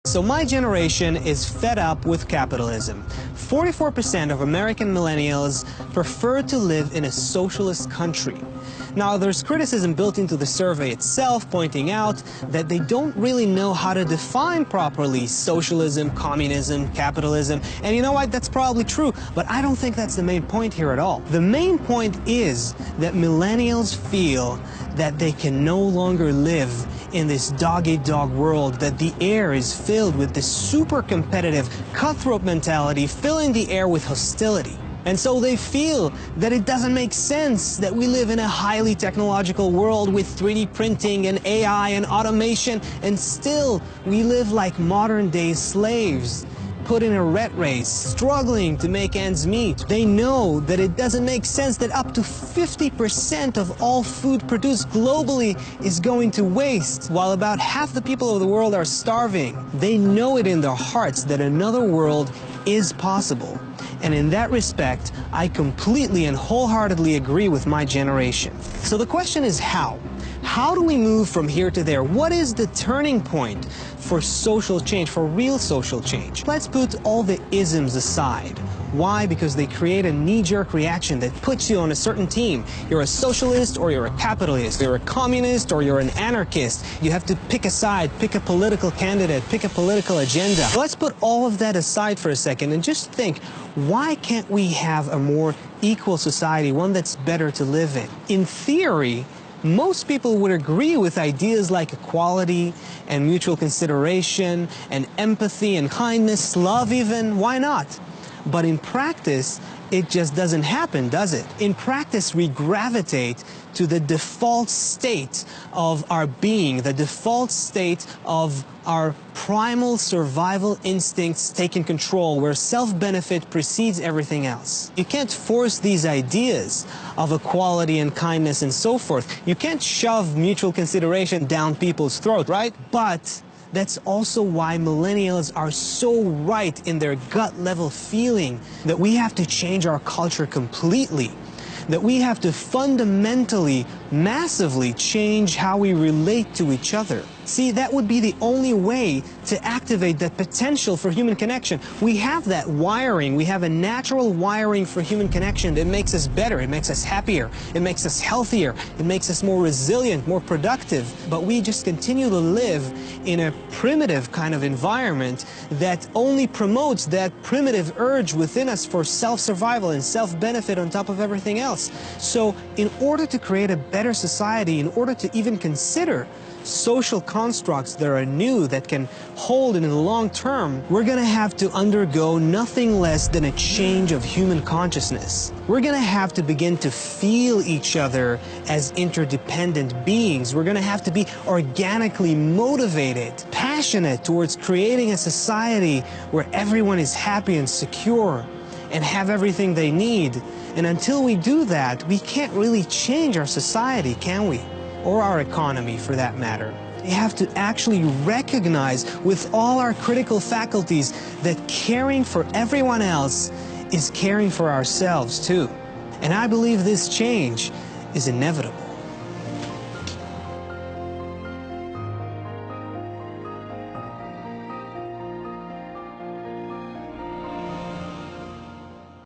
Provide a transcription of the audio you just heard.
So my generation is fed up with capitalism. 44% of American millennials prefer to live in a socialist country. Now, there's criticism built into the survey itself, pointing out that they don't really know how to define properly socialism, communism, capitalism. And you know what? That's probably true, but I don't think that's the main point here at all. The main point is that millennials feel that they can no longer live in this dog-eat-dog world, that the air is filled with this super competitive, cutthroat mentality, filling the air with hostility. And so they feel that it doesn't make sense that we live in a highly technological world with 3D printing and AI and automation, and still we live like modern-day slaves, put in a rat race, struggling to make ends meet. They know that it doesn't make sense that up to 50% of all food produced globally is going to waste, while about half the people of the world are starving. They know it in their hearts that another world is possible. And in that respect, I completely and wholeheartedly agree with my generation. So the question is how? How do we move from here to there? What is the turning point for social change, for real social change? Let's put all the isms aside. Why? Because they create a knee-jerk reaction that puts you on a certain team. You're a socialist or you're a capitalist. You're a communist or you're an anarchist. You have to pick a side, pick a political candidate, pick a political agenda. Let's put all of that aside for a second and just think, why can't we have a more equal society, one that's better to live in? In theory, most people would agree with ideas like equality and mutual consideration and empathy and kindness, love even. Why not? But in practice, it just doesn't happen, does it? In practice, we gravitate to the default state of our being, the default state of our primal survival instincts taking control, where self-benefit precedes everything else. You can't force these ideas of equality and kindness and so forth. You can't shove mutual consideration down people's throat, right? But that's also why millennials are so right in their gut-level feeling that we have to change our culture completely, that we have to fundamentally, massively change how we relate to each other. See, that would be the only way to activate that potential for human connection. We have that wiring. We have a natural wiring for human connection that makes us better. It makes us happier. It makes us healthier. It makes us more resilient, more productive. But we just continue to live in a primitive kind of environment that only promotes that primitive urge within us for self-survival and self-benefit on top of everything else. So in order to create a better society, in order to even consider social constructs that are new, that can hold in the long term, we're going to have to undergo nothing less than a change of human consciousness. We're going to have to begin to feel each other as interdependent beings. We're going to have to be organically motivated, passionate towards creating a society where everyone is happy and secure and have everything they need. And until we do that, we can't really change our society, can we? Or our economy, for that matter. We have to actually recognize with all our critical faculties that caring for everyone else is caring for ourselves too. And I believe this change is inevitable.